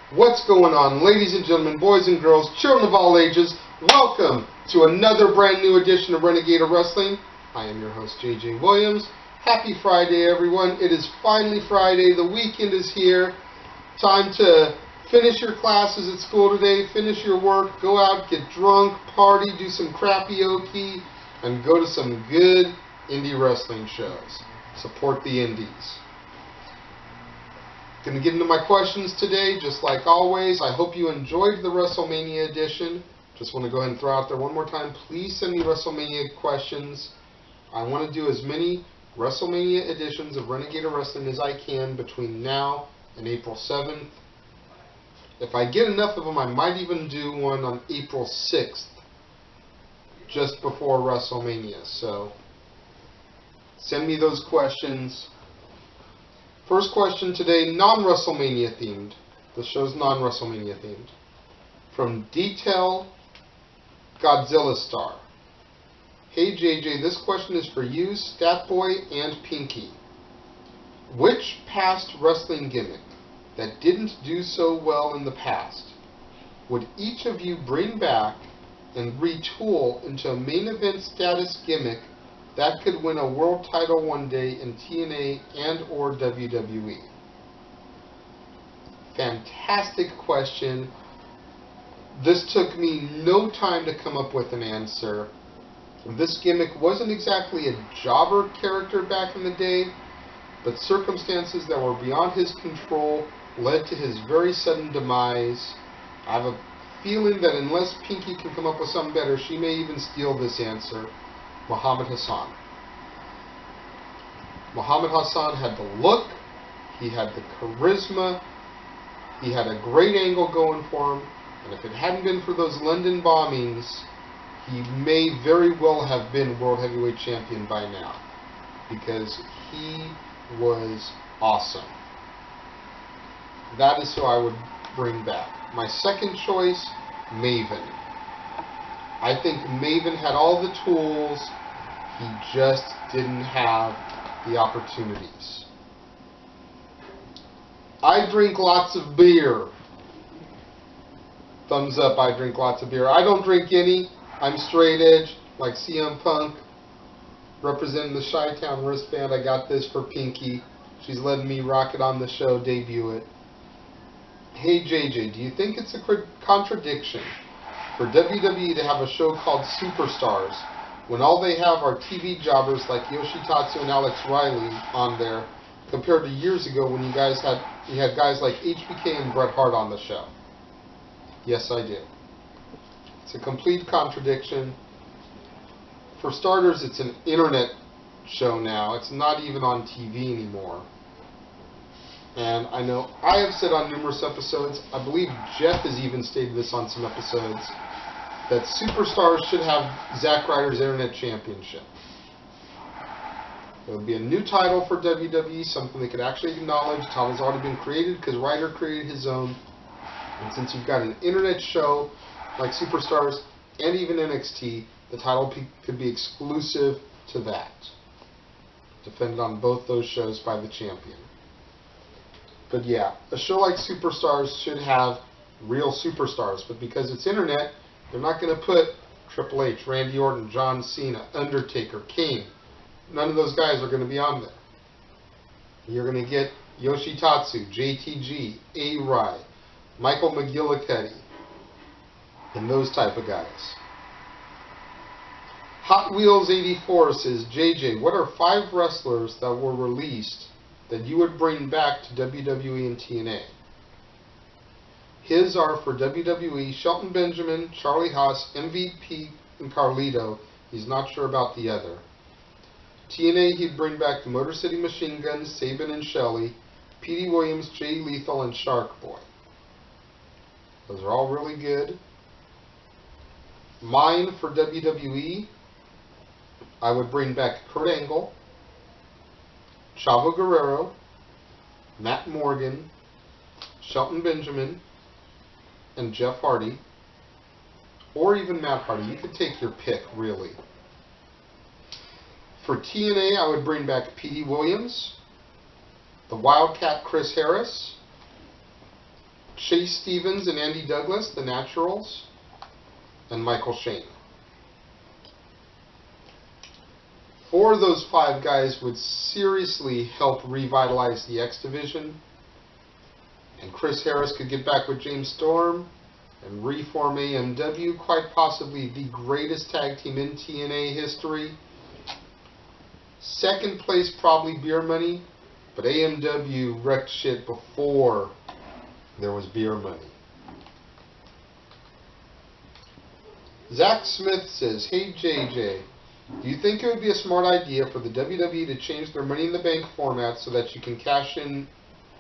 What's going on, ladies and gentlemen, boys and girls, children of all ages? Welcome to another brand new edition of Renegade Wrestling. I am your host, JJ Williams. Happy Friday, everyone. It is finally Friday. The weekend is here. Time to finish your classes at school today, finish your work, go out, get drunk, party, do some karaoke, and go to some good indie wrestling shows. Support the indies. Going to get into my questions today, just like always. I hope you enjoyed the WrestleMania edition. Just want to go ahead and throw out there one more time. Please send me WrestleMania questions. I want to do as many WrestleMania editions of Renegade Wrestling as I can between now and April 7th. If I get enough of them, I might even do one on April 6th, just before WrestleMania. So, send me those questions. First question today, non-WrestleMania themed. The show's non-WrestleMania themed. From Detail Godzilla Star. Hey JJ, this question is for you, Statboy, and Pinky. Which past wrestling gimmick that didn't do so well in the past would each of you bring back and retool into a main event status gimmick that could win a world title one day in TNA and or WWE? Fantastic question. This took me no time to come up with an answer. This gimmick wasn't exactly a jobber character back in the day, but circumstances that were beyond his control led to his very sudden demise. I have a feeling that unless Pinky can come up with something better, she may even steal this answer. Muhammad Hassan. Muhammad Hassan had the look, he had the charisma, he had a great angle going for him, and if it hadn't been for those London bombings, he may very well have been World Heavyweight Champion by now, because he was awesome. That is who I would bring back. My second choice, Maven. I think Maven had all the tools, he just didn't have the opportunities. I drink lots of beer. Thumbs up, I drink lots of beer. I don't drink any. I'm straight edge, like CM Punk. Representing the Chi-Town wristband, I got this for Pinky. She's letting me rock it on the show, debut it. Hey JJ, do you think it's a contradiction for WWE to have a show called Superstars when all they have are TV jobbers like Yoshitatsu and Alex Riley on there, compared to years ago when you had guys like HBK and Bret Hart on the show? Yes, I did. It's a complete contradiction. For starters, it's an internet show now. It's not even on TV anymore. And I know I have said on numerous episodes, I believe Jeff has even stated this on some episodes, that Superstars should have Zack Ryder's Internet Championship. It would be a new title for WWE, something they could actually acknowledge. The title's already been created because Ryder created his own. And since you've got an internet show like Superstars and even NXT, the title could be exclusive to that. Defended on both those shows by the champion. But yeah, a show like Superstars should have real superstars, but because it's internet, they're not going to put Triple H, Randy Orton, John Cena, Undertaker, Kane. None of those guys are going to be on there. You're going to get Yoshitatsu, JTG, A-Rai, Michael McGillicuddy, and those type of guys. Hot Wheels 84 says, JJ, what are 5 wrestlers that were released that you would bring back to WWE and TNA? His are for WWE, Shelton Benjamin, Charlie Haas, MVP, and Carlito. He's not sure about the other. TNA, he'd bring back the Motor City Machine Guns, Sabin and Shelley, Petey Williams, Jay Lethal, and Shark Boy. Those are all really good. Mine for WWE, I would bring back Kurt Angle, Chavo Guerrero, Matt Morgan, Shelton Benjamin, and Jeff Hardy, or even Matt Hardy. You could take your pick, really. For TNA, I would bring back Petey Williams, the Wildcat Chris Harris, Chase Stevens and Andy Douglas, the Naturals, and Michael Shane. 4 of those 5 guys would seriously help revitalize the X Division, and Chris Harris could get back with James Storm and reform AMW, quite possibly the greatest tag team in TNA history. Second place probably Beer Money, but AMW wrecked shit before there was Beer Money. Zach Smith says, "Hey JJ, do you think it would be a smart idea for the WWE to change their Money in the Bank format so that you can cash in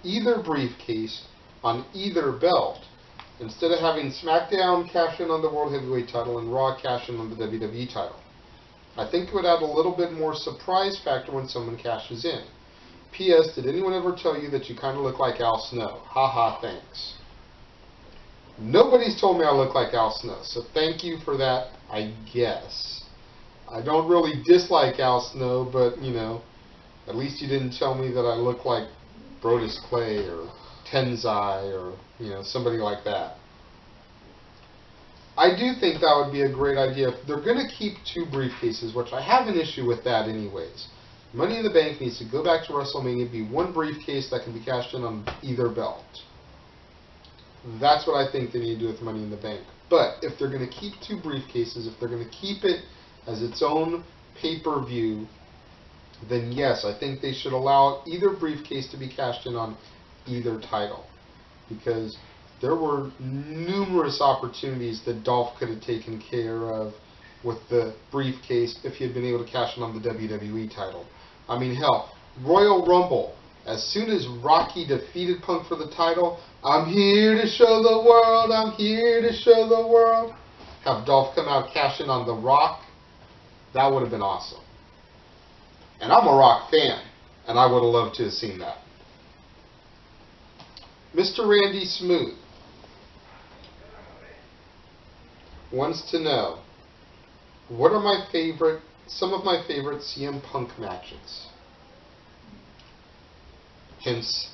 either briefcase on either belt, instead of having SmackDown cash in on the World Heavyweight title and Raw cash in on the WWE title? I think it would add a little bit more surprise factor when someone cashes in. P.S. Did anyone ever tell you that you kind of look like Al Snow? Haha, thanks." Nobody's told me I look like Al Snow, so thank you for that, I guess. I don't really dislike Al Snow, but, you know, at least you didn't tell me that I look like Brodus Clay or Tenzai or, you know, somebody like that. I do think that would be a great idea. If they're going to keep 2 briefcases, which I have an issue with that anyways. Money in the Bank needs to go back to WrestleMania, be 1 briefcase that can be cashed in on either belt. That's what I think they need to do with Money in the Bank. But if they're going to keep 2 briefcases, if they're going to keep it as its own pay-per-view, then yes, I think they should allow either briefcase to be cashed in on either title. Because there were numerous opportunities that Dolph could have taken care of with the briefcase if he had been able to cash in on the WWE title. I mean, hell, Royal Rumble, as soon as Rocky defeated Punk for the title, "I'm here to show the world, I'm here to show the world," have Dolph come out, cash in on The Rock, that would have been awesome. And I'm a Rock fan, and I would have loved to have seen that. Mr. Randy Smooth wants to know, what are some of my favorite CM Punk matches? Hence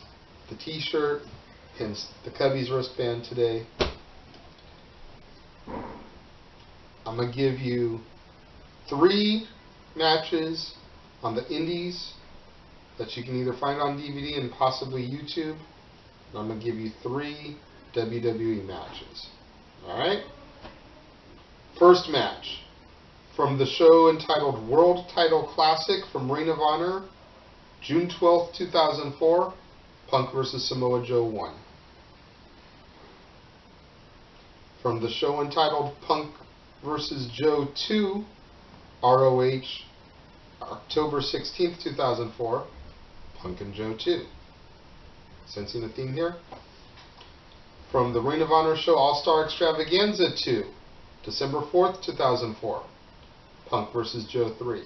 the t-shirt, hence the Cubbies wristband today. I'm going to give you 3 matches on the indies that you can either find on DVD and possibly YouTube. And I'm going to give you 3 WWE matches. Alright? First match, from the show entitled World Title Classic from Ring of Honor, June 12th, 2004, Punk vs. Samoa Joe 1. From the show entitled Punk vs. Joe 2, ROH, October 16th, 2004, Punk and Joe 2. Sensing a theme here? From the Ring of Honor show All-Star Extravaganza 2, December 4th, 2004, Punk vs. Joe 3.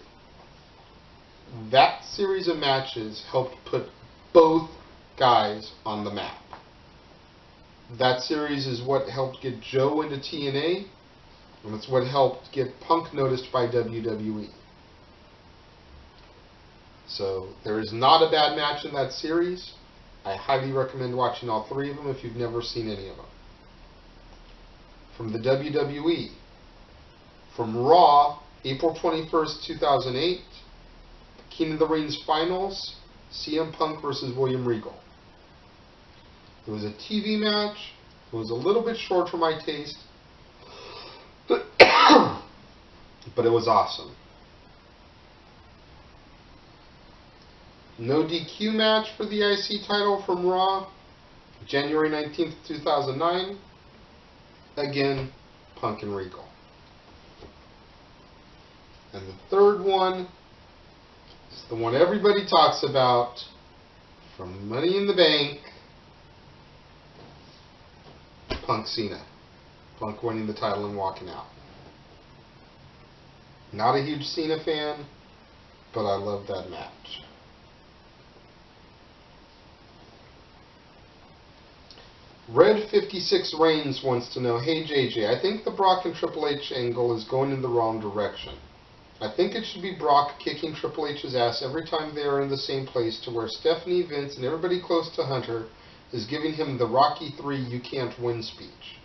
That series of matches helped put both guys on the map. That series is what helped get Joe into TNA, and it's what helped get Punk noticed by WWE. So there is not a bad match in that series. I highly recommend watching all 3 of them if you've never seen any of them. From the WWE, from Raw, April 21st, 2008, King of the Ring's Finals, CM Punk versus William Regal. It was a TV match. It was a little bit short for my taste, but it was awesome. No DQ match for the IC title from Raw, January 19th, 2009. Again, Punk and Regal. And the third one is the one everybody talks about, from Money in the Bank, Punk Cena. Punk winning the title and walking out. Not a huge Cena fan, but I love that match. Red 56 Reigns wants to know, hey JJ, I think the Brock and Triple H angle is going in the wrong direction. I think it should be Brock kicking Triple H's ass every time they are in the same place, to where Stephanie, Vince, and everybody close to Hunter is giving him the Rocky III "you can't win" speech,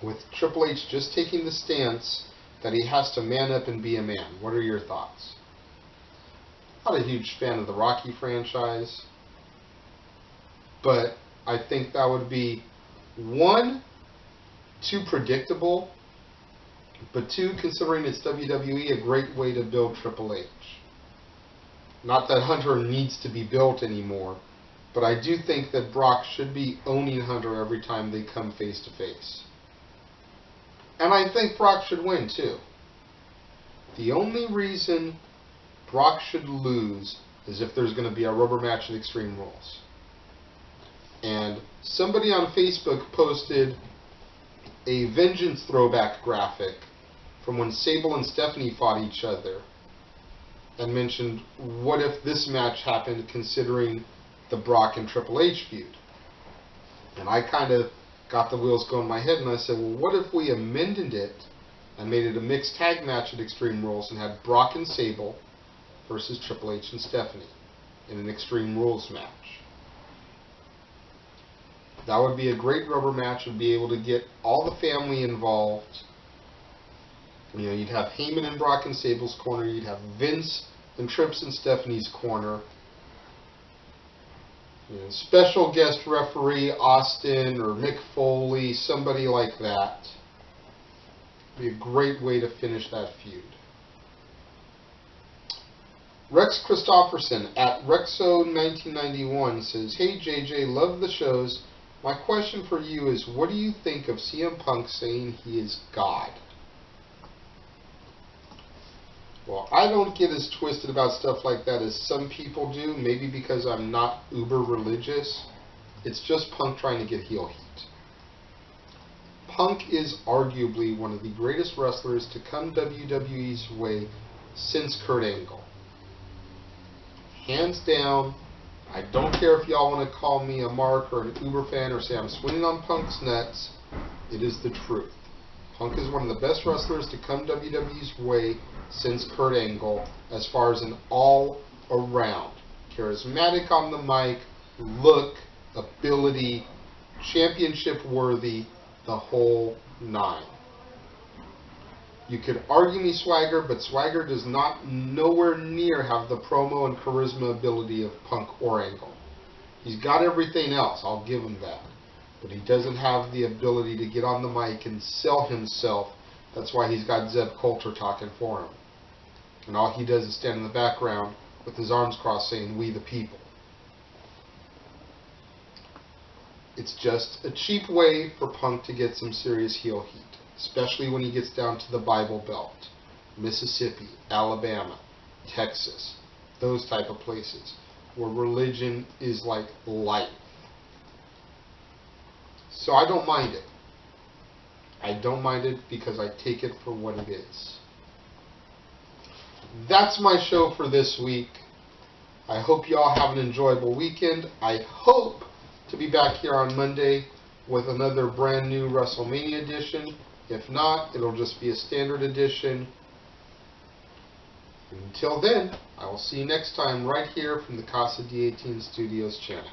with Triple H just taking the stance that he has to man up and be a man. What are your thoughts? Not a huge fan of the Rocky franchise, but I think that would be, one, too predictable, but two, considering it's WWE, a great way to build Triple H. Not that Hunter needs to be built anymore, but I do think that Brock should be owning Hunter every time they come face to face. And I think Brock should win too. The only reason Brock should lose is if there's going to be a rubber match at Extreme Rules. And somebody on Facebook posted a Vengeance throwback graphic from when Sable and Stephanie fought each other, and mentioned, what if this match happened considering the Brock and Triple H feud? And I kind of got the wheels going in my head, and I said, well, what if we amended it and made it a mixed tag match at Extreme Rules and had Brock and Sable versus Triple H and Stephanie in an Extreme Rules match? That would be a great rubber match. Would be able to get all the family involved. You know, you'd have Heyman in Brock and Sable's corner. You'd have Vince and Trips and Stephanie's corner. You know, special guest referee Austin or Mick Foley, somebody like that. Be a great way to finish that feud. Rex Christopherson at Rexo1991 says, "Hey JJ, love the shows. My question for you is, what do you think of CM Punk saying he is God?" Well, I don't get as twisted about stuff like that as some people do, maybe because I'm not uber religious. It's just Punk trying to get heel heat. Punk is arguably one of the greatest wrestlers to come WWE's way since Kurt Angle. Hands down. I don't care if y'all want to call me a mark or an uber fan or say I'm swinging on Punk's nuts. It is the truth. Punk is one of the best wrestlers to come WWE's way since Kurt Angle, as far as an all-around. Charismatic on the mic, look, ability, championship-worthy, the whole nine. You could argue me Swagger, but Swagger does not nowhere near have the promo and charisma ability of Punk or Angle. He's got everything else, I'll give him that. But he doesn't have the ability to get on the mic and sell himself. That's why he's got Zeb Coulter talking for him. And all he does is stand in the background with his arms crossed saying, "We the people." It's just a cheap way for Punk to get some serious heel heat, especially when he gets down to the Bible Belt, Mississippi, Alabama, Texas, those type of places where religion is like life. So I don't mind it. I don't mind it because I take it for what it is. That's my show for this week. I hope you all have an enjoyable weekend. I hope to be back here on Monday with another brand new WrestleMania edition. If not, it'll just be a standard edition. Until then, I will see you next time right here from the Casa D18 Studios channel.